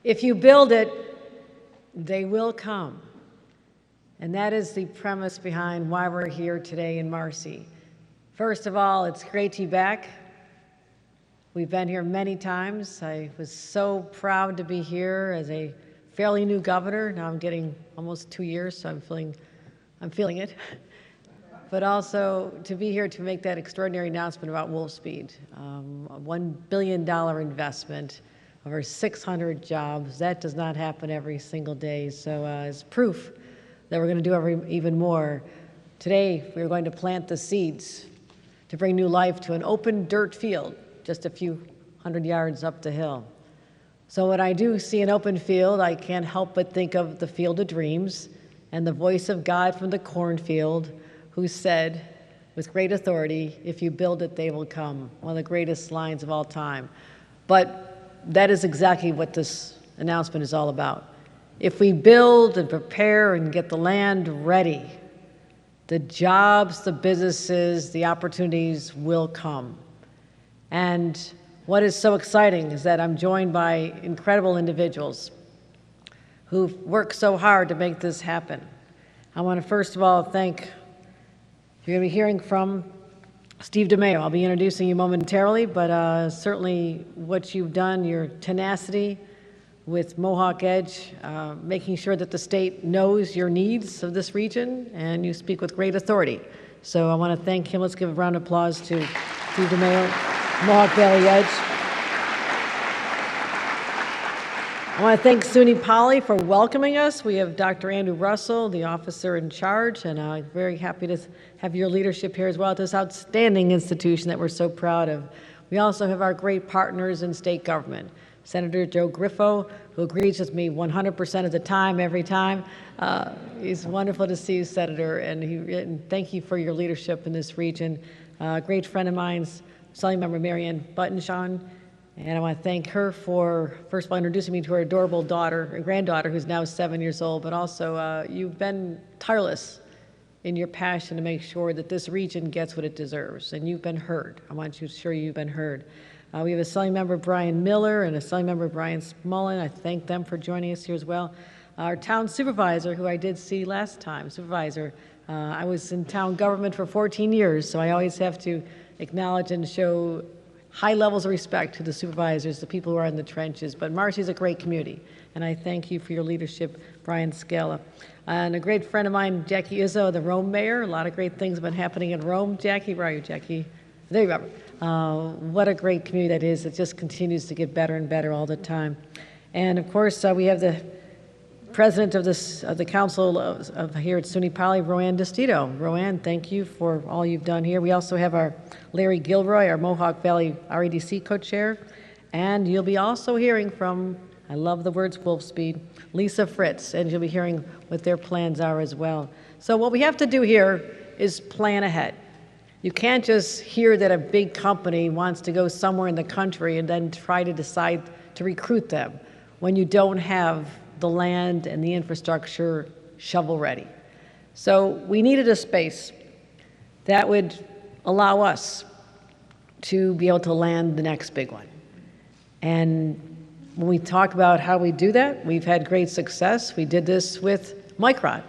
If you build it, they will come. And that is the premise behind why we're here today in Marcy. First of all, it's great to be back. We've been here many times. I was so proud to be here as a fairly new governor. Now I'm getting almost 2 years, so I'm feeling it. But also to be here to make that extraordinary announcement about Wolfspeed, a $1 billion investment, over 600 jobs. That does not happen every single day. So as proof that we're going to do even more, today we're going to plant the seeds to bring new life to an open dirt field just a few hundred yards up the hill. So when I do see an open field, I can't help but think of the field of dreams and the voice of God from the cornfield, who said with great authority, "If you build it, they will come." One of the greatest lines of all time. But that is exactly what this announcement is all about. If we build and prepare and get the land ready, the jobs, the businesses, the opportunities will come. And what is so exciting is that I'm joined by incredible individuals who've worked so hard to make this happen. I want to first of all thank, you're going to be hearing from Steve DeMaio. I'll be introducing you momentarily, but certainly what you've done, your tenacity with Mohawk Edge, making sure that the state knows your needs of this region, and you speak with great authority. So I want to thank him. Let's give a round of applause to Steve DeMaio, Mohawk Valley Edge. I want to thank SUNY Poly for welcoming us. We have Dr. Andrew Russell, the officer in charge, and I'm very happy to have your leadership here as well at this outstanding institution that we're so proud of. We also have our great partners in state government. Senator Joe Griffo, who agrees with me 100% of the time, every time. It's wonderful to see you, Senator, and thank you for your leadership in this region. A great friend of mine, Assemblymember Marianne Buttonshaw, and I want to thank her for, first of all, introducing me to her adorable daughter, or granddaughter, who's now 7 years old, but also you've been tireless in your passion to make sure that this region gets what it deserves, and you've been heard. I want you to assure you've been heard. We have Assemblymember Brian Miller and Assemblymember Brian Smullen. I thank them for joining us here as well. Our town supervisor, who I did see last time, supervisor, I was in town government for 14 years, so I always have to acknowledge and show high levels of respect to the supervisors, the people who are in the trenches. But Marcy's a great community, and I thank you for your leadership, Brian Scala. And a great friend of mine, Jackie Izzo, the Rome mayor. A lot of great things have been happening in Rome. Jackie, where are you, Jackie? There you are. What a great community that is. It just continues to get better and better all the time. And of course, we have the president of the council here at SUNY Poly, Roanne DeStito. Roanne, thank you for all you've done here. We also have our Larry Gilroy, our Mohawk Valley REDC co-chair. And you'll be also hearing from, I love the words Wolfspeed, Lisa Fritz, and you'll be hearing what their plans are as well. So what we have to do here is plan ahead. You can't just hear that a big company wants to go somewhere in the country and then try to decide to recruit them when you don't have the land and the infrastructure shovel ready. So we needed a space that would allow us to be able to land the next big one. And when we talk about how we do that, we've had great success. We did this with Micron.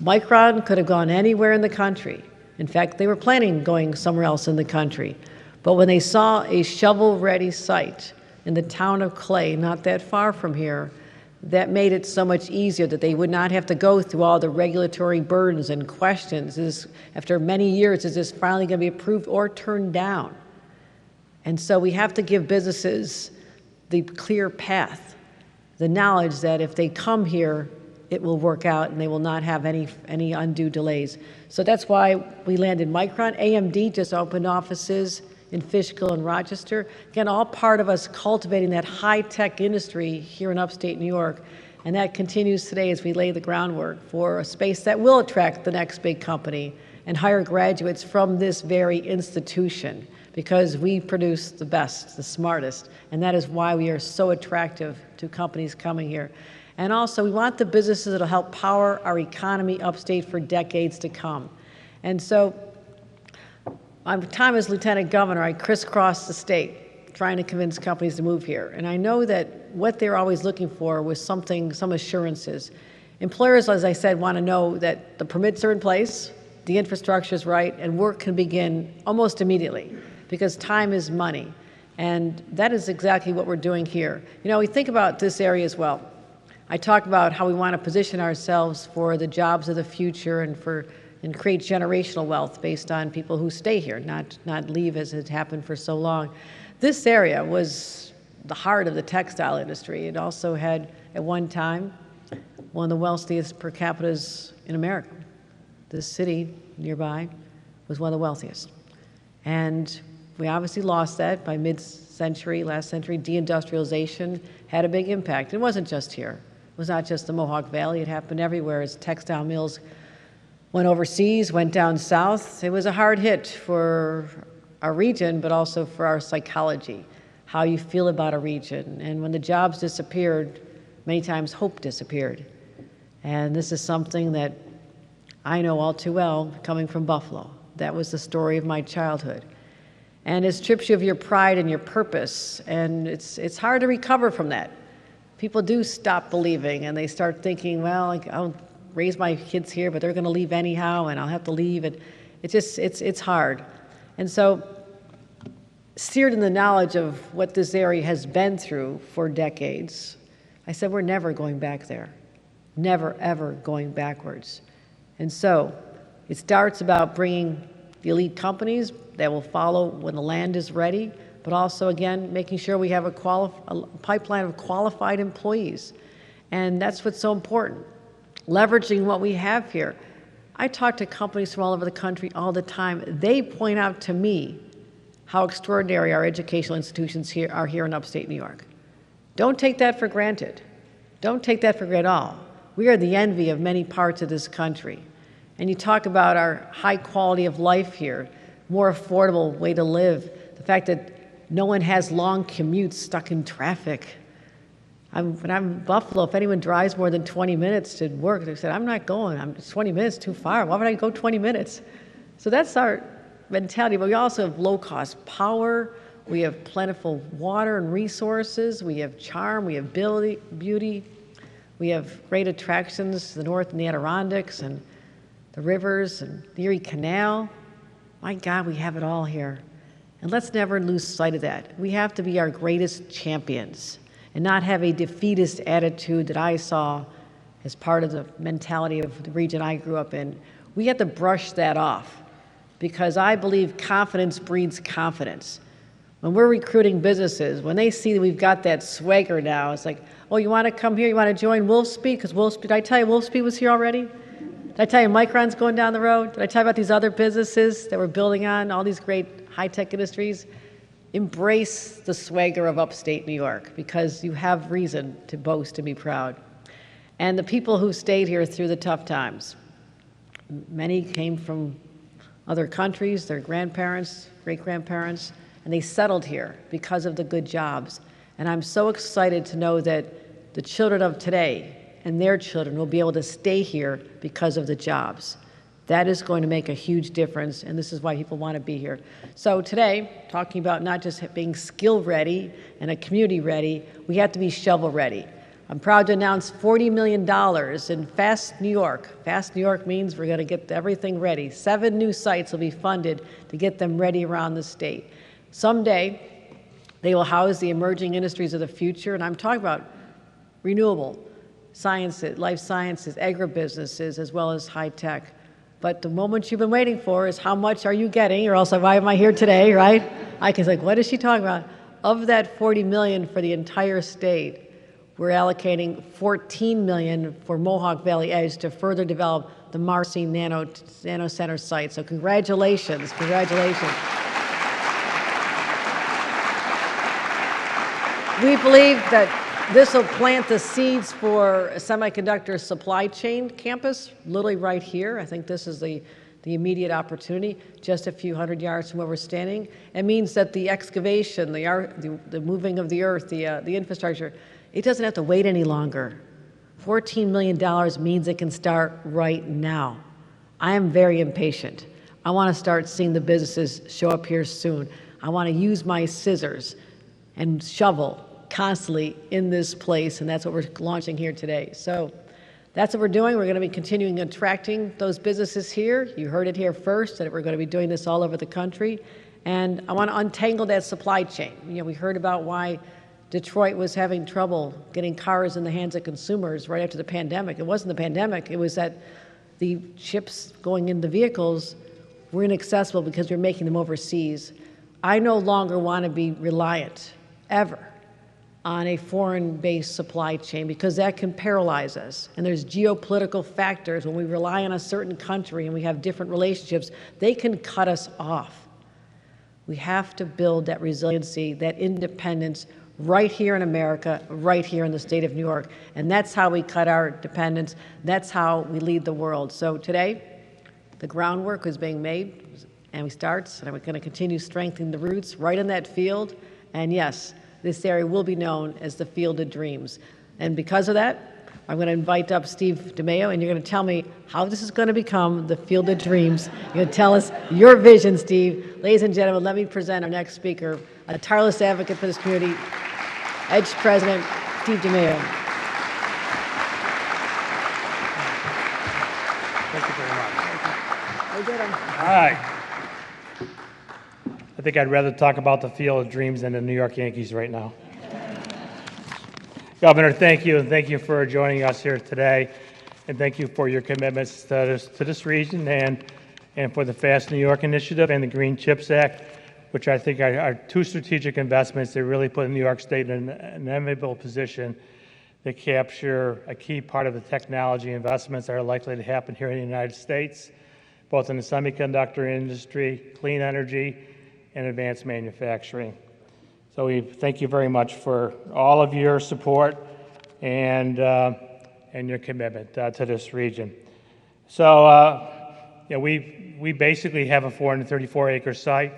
Micron could have gone anywhere in the country. In fact, they were planning going somewhere else in the country. But when they saw a shovel-ready site in the town of Clay, not that far from here, that made it so much easier that they would not have to go through all the regulatory burdens and questions. After many years, is this finally going to be approved or turned down? And so we have to give businesses the clear path, the knowledge that if they come here, it will work out and they will not have any undue delays. So that's why we landed Micron. AMD just opened offices in Fishkill and Rochester. Again, all part of us cultivating that high-tech industry here in upstate New York. And that continues today as we lay the groundwork for a space that will attract the next big company and hire graduates from this very institution, because we produce the best, the smartest, and that is why we are so attractive to companies coming here. And also, we want the businesses that will help power our economy upstate for decades to come. And so, my time as Lieutenant Governor, I crisscrossed the state. trying to convince companies to move here. And I know that what they're always looking for was some assurances. Employers, as I said, want to know that the permits are in place, the infrastructure is right, and work can begin almost immediately, because time is money. And that is exactly what we're doing here. You know, we think about this area as well. I talk about how we want to position ourselves for the jobs of the future and create generational wealth based on people who stay here, not leave as has happened for so long. This area was the heart of the textile industry. It also had, at one time, one of the wealthiest per capitas in America. This city nearby was one of the wealthiest. And we obviously lost that by mid-century, last century. Deindustrialization had a big impact. It wasn't just here. It was not just the Mohawk Valley. It happened everywhere as textile mills went overseas, went down south. It was a hard hit for our region, but also for our psychology, how you feel about a region. And when the jobs disappeared, many times hope disappeared. And this is something that I know all too well, coming from Buffalo. That was the story of my childhood. And it strips you of your pride and your purpose, and it's hard to recover from that. People do stop believing, and they start thinking, well, I'll raise my kids here, but they're going to leave anyhow, and I'll have to leave. And it's hard. And so, steered in the knowledge of what this area has been through for decades, I said, we're never going back there. Never, ever going backwards. And so, it starts about bringing the elite companies that will follow when the land is ready, but also, again, making sure we have a pipeline of qualified employees. And that's what's so important, leveraging what we have here. I talk to companies from all over the country all the time. They point out to me how extraordinary our educational institutions are here in upstate New York. Don't take that for granted. Don't take that for granted at all. We are the envy of many parts of this country. And you talk about our high quality of life here, more affordable way to live, the fact that no one has long commutes stuck in traffic. When I'm in Buffalo, if anyone drives more than 20 minutes to work, they said, I'm not going. It's 20 minutes too far. Why would I go 20 minutes? So that's our mentality. But we also have low-cost power. We have plentiful water and resources. We have charm. We have beauty. We have great attractions, the north and the Adirondacks and the rivers and the Erie Canal. My God, we have it all here. And let's never lose sight of that. We have to be our greatest champions and not have a defeatist attitude that I saw as part of the mentality of the region I grew up in. We have to brush that off because I believe confidence breeds confidence. When we're recruiting businesses, when they see that we've got that swagger now, it's like, oh, you want to come here? You want to join Wolfspeed? Because Wolfspeed, did I tell you Wolfspeed was here already? Did I tell you Micron's going down the road? Did I tell you about these other businesses that we're building on, all these great high-tech industries? Embrace the swagger of upstate New York because you have reason to boast and be proud. And the people who stayed here through the tough times, many came from other countries, their grandparents, great-grandparents, and they settled here because of the good jobs. And I'm so excited to know that the children of today and their children will be able to stay here because of the jobs. That is going to make a huge difference, and this is why people want to be here. So today, talking about not just being skill-ready and a community-ready, we have to be shovel-ready. I'm proud to announce $40 million in Fast New York. Fast New York means we're going to get everything ready. 7 new sites will be funded to get them ready around the state. Someday, they will house the emerging industries of the future, and I'm talking about renewable sciences, life sciences, agribusinesses, as well as high tech. But the moment you've been waiting for is how much are you getting, or else why am I here today, right? I can say, what is she talking about? Of that $40 million for the entire state, we're allocating $14 million for Mohawk Valley Edge to further develop the Marcy Nano Center site. So congratulations, congratulations. We believe that this will plant the seeds for a semiconductor supply chain campus, literally right here. I think this is the immediate opportunity, just a few hundred yards from where we're standing. It means that the excavation, the moving of the earth, the infrastructure, it doesn't have to wait any longer. $14 million means it can start right now. I am very impatient. I want to start seeing the businesses show up here soon. I want to use my scissors and shovel constantly in this place, and that's what we're launching here today. So that's what we're doing. We're going to be continuing attracting those businesses here. You heard it here first, that we're going to be doing this all over the country. And I want to untangle that supply chain. We heard about why Detroit was having trouble getting cars in the hands of consumers right after the pandemic. It wasn't the pandemic. It was that the chips going in the vehicles were inaccessible because we're making them overseas. I no longer want to be reliant, ever, on a foreign-based supply chain, because that can paralyze us. And there's geopolitical factors. When we rely on a certain country and we have different relationships, they can cut us off. We have to build that resiliency, that independence right here in America, right here in the state of New York. And that's how we cut our dependence. That's how we lead the world. So today, the groundwork is being made, and we start, and we're going to continue strengthening the roots right in that field. And yes, this area will be known as the Field of Dreams. And because of that, I'm going to invite up Steve DeMeo, and you're going to tell me how this is going to become the Field of Dreams. You're going to tell us your vision, Steve. Ladies and gentlemen, let me present our next speaker, a tireless advocate for this community, EDGE President Steve DeMeo. Thank you very much. Go get him. All right. I think I'd rather talk about the Field of Dreams than the New York Yankees right now. Governor, thank you, and thank you for joining us here today, and thank you for your commitments to this region and for the Fast New York Initiative and the Green Chips Act, which I think are two strategic investments that really put New York State in an enviable position to capture a key part of the technology investments that are likely to happen here in the United States, both in the semiconductor industry, clean energy, and advanced manufacturing. So we thank you very much for all of your support and your commitment to this region. So we basically have a 434-acre site.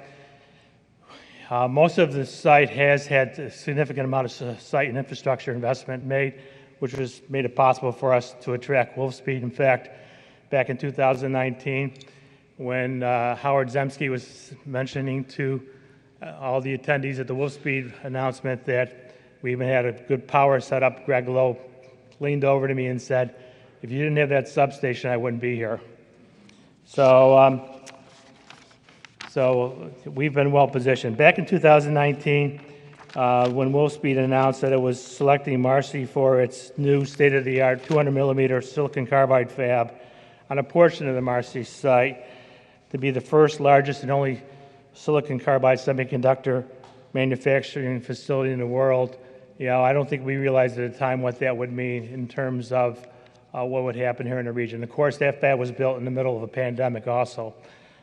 Most of the site has had a significant amount of site and infrastructure investment made, which has made it possible for us to attract Wolfspeed. In fact, back in 2019, when Howard Zemsky was mentioning to all the attendees at the Wolfspeed announcement that we even had a good power set up, Greg Lowe leaned over to me and said, if you didn't have that substation, I wouldn't be here. So we've been well positioned. Back in 2019, when Wolfspeed announced that it was selecting Marcy for its new state-of-the-art 200-millimeter silicon carbide fab on a portion of the Marcy site to be the first, largest, and only silicon carbide semiconductor manufacturing facility in the world, I don't think we realized at the time what that would mean in terms of what would happen here in the region. Of course, that fab was built in the middle of a pandemic also.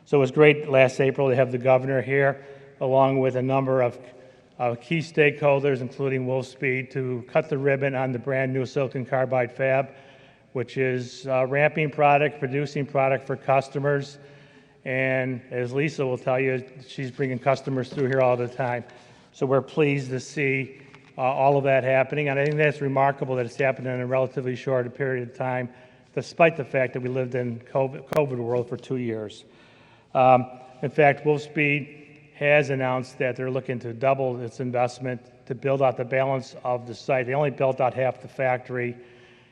So it was great last April to have the governor here, along with a number of key stakeholders, including Wolfspeed, to cut the ribbon on the brand new silicon carbide fab, which is ramping product, producing product for customers. And as Lisa will tell you, she's bringing customers through here all the time. So we're pleased to see all of that happening. And I think that's remarkable that it's happened in a relatively short period of time, despite the fact that we lived in COVID world for 2 years. In fact, Wolfspeed has announced that they're looking to double its investment to build out the balance of the site. They only built out half the factory,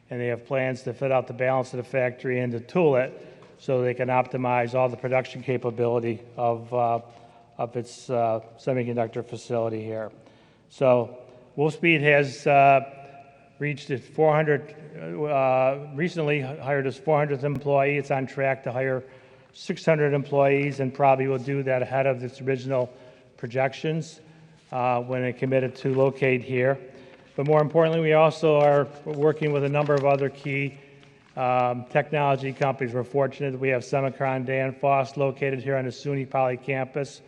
and they have plans to fit out the balance of the factory and to tool it so they can optimize all the production capability of its semiconductor facility here. So Wolfspeed has reached its recently hired its 400th employee. It's on track to hire 600 employees and probably will do that ahead of its original projections when it committed to locate here. But more importantly, we also are working with a number of other key technology companies. We're fortunate that we have Semicron Danfoss located here on the SUNY Poly campus.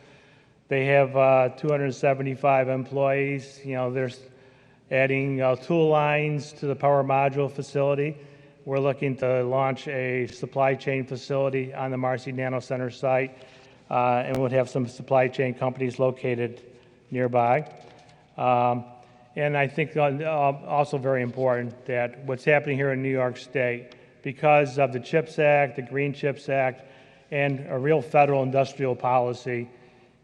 They have 275 employees. They're adding tool lines to the power module facility. We're looking to launch a supply chain facility on the Marcy Nano Center site, and we'll have some supply chain companies located nearby. And I think also very important that what's happening here in New York State, because of the CHIPS Act, the Green Chips Act, and a real federal industrial policy,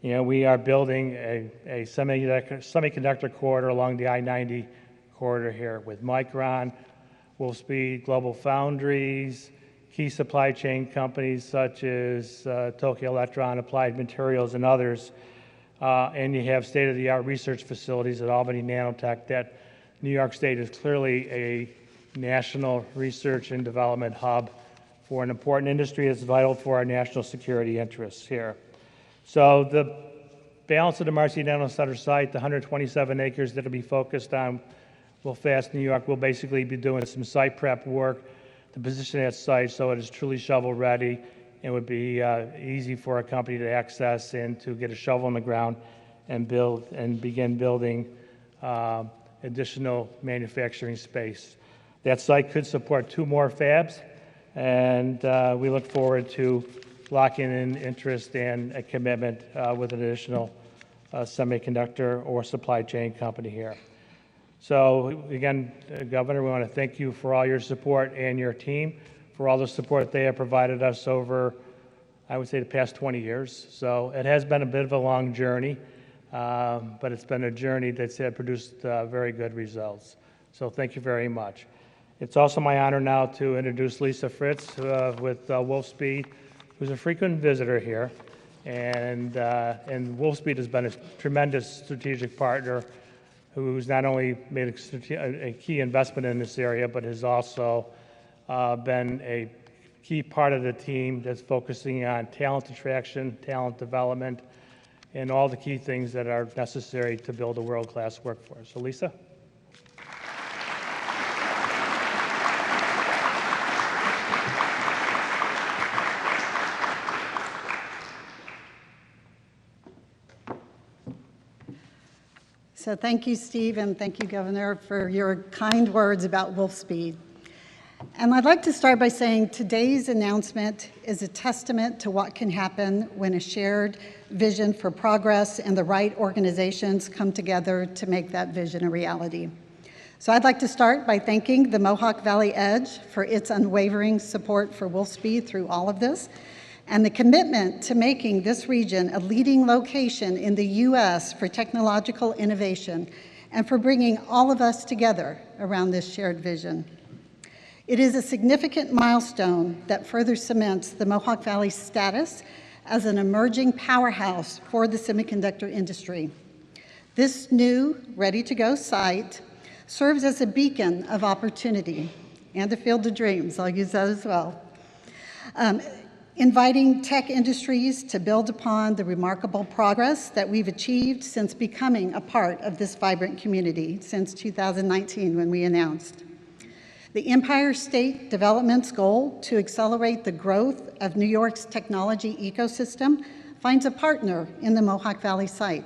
We are building a semiconductor corridor along the I-90 corridor here with Micron, Wolfspeed, Global Foundries, key supply chain companies such as Tokyo Electron, Applied Materials, and others. And you have state-of-the-art research facilities at Albany Nanotech. That New York State is clearly a national research and development hub for an important industry that's vital for our national security interests here. So the balance of the Marcy Nano Center site, the 127 acres that will be focused on Wolf-Fast New York, will basically be doing some site prep work to position that site so it is truly shovel-ready and would be easy for a company to access and to get a shovel in the ground and build and begin building additional manufacturing space. That site could support 2 more fabs, and we look forward to locking in interest and a commitment with an additional semiconductor or supply chain company here. So again, Governor, we want to thank you for all your support and your team for all the support they have provided us over, I would say, the past 20 years. So it has been a bit of a long journey, but it's been a journey that's produced very good results. So thank you very much. It's also my honor now to introduce Lisa Fritz with Wolfspeed, who's a frequent visitor here. And Wolfspeed has been a tremendous strategic partner who's not only made a key investment in this area, but has also been a key part of the team that's focusing on talent attraction, talent development, and all the key things that are necessary to build a world-class workforce. So Lisa? So thank you, Steve, and thank you, Governor, for your kind words about Wolfspeed. And I'd like to start by saying today's announcement is a testament to what can happen when a shared vision for progress and the right organizations come together to make that vision a reality. So I'd like to start by thanking the Mohawk Valley Edge for its unwavering support for Wolfspeed through all of this, and the commitment to making this region a leading location in the U.S. for technological innovation, and for bringing all of us together around this shared vision. It is a significant milestone that further cements the Mohawk Valley's status as an emerging powerhouse for the semiconductor industry. This new, ready-to-go site serves as a beacon of opportunity and a field of dreams. I'll use that as well. Inviting tech industries to build upon the remarkable progress that we've achieved since becoming a part of this vibrant community since 2019 when we announced. The Empire State Development's goal to accelerate the growth of New York's technology ecosystem finds a partner in the Mohawk Valley site.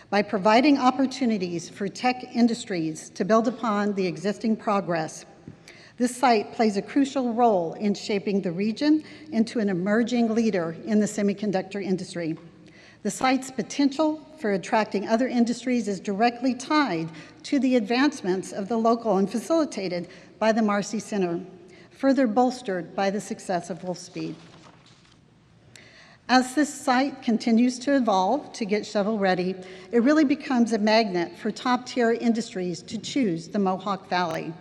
By providing opportunities for tech industries to build upon the existing progress, this site plays a crucial role in shaping the region into an emerging leader in the semiconductor industry. The site's potential for attracting other industries is directly tied to the advancements of the local and facilitated by the Marcy Center, further bolstered by the success of Wolfspeed. As this site continues to evolve to get shovel-ready, it really becomes a magnet for top-tier industries to choose the Mohawk Valley.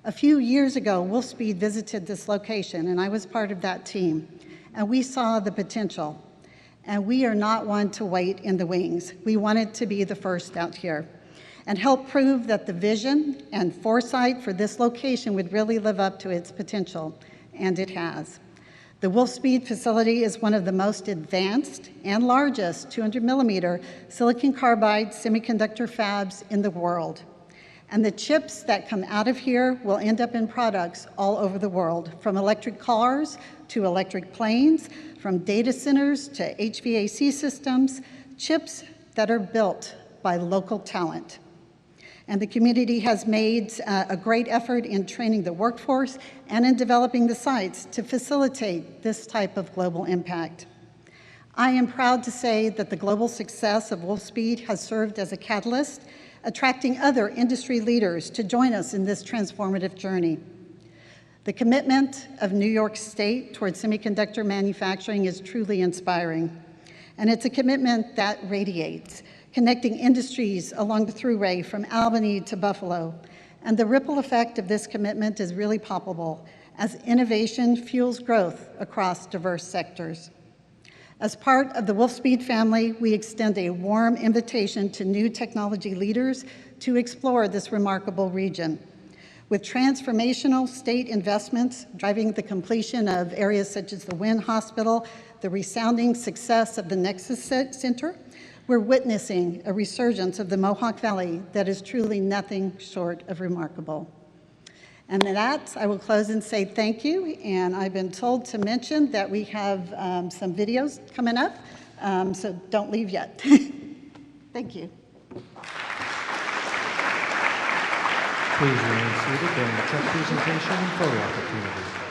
A few years ago, Wolfspeed visited this location, and I was part of that team, and we saw the potential. And we are not one to wait in the wings. We wanted to be the first out here and help prove that the vision and foresight for this location would really live up to its potential, and it has. The Wolfspeed facility is one of the most advanced and largest 200-millimeter silicon carbide semiconductor fabs in the world. And the chips that come out of here will end up in products all over the world, from electric cars to electric planes, from data centers to HVAC systems, chips that are built by local talent. And the community has made a great effort in training the workforce and in developing the sites to facilitate this type of global impact. I am proud to say that the global success of Wolfspeed has served as a catalyst, attracting other industry leaders to join us in this transformative journey. The commitment of New York State towards semiconductor manufacturing is truly inspiring. And it's a commitment that radiates, connecting industries along the thruway from Albany to Buffalo. And the ripple effect of this commitment is really palpable as innovation fuels growth across diverse sectors. As part of the Wolfspeed family, we extend a warm invitation to new technology leaders to explore this remarkable region. With transformational state investments driving the completion of areas such as the Wynn Hospital, the resounding success of the Nexus Center, we're witnessing a resurgence of the Mohawk Valley that is truly nothing short of remarkable. And with that, I will close and say thank you. And I've been told to mention that we have some videos coming up, so don't leave yet. Thank you. Please remain seated during the truck presentation and photo opportunity.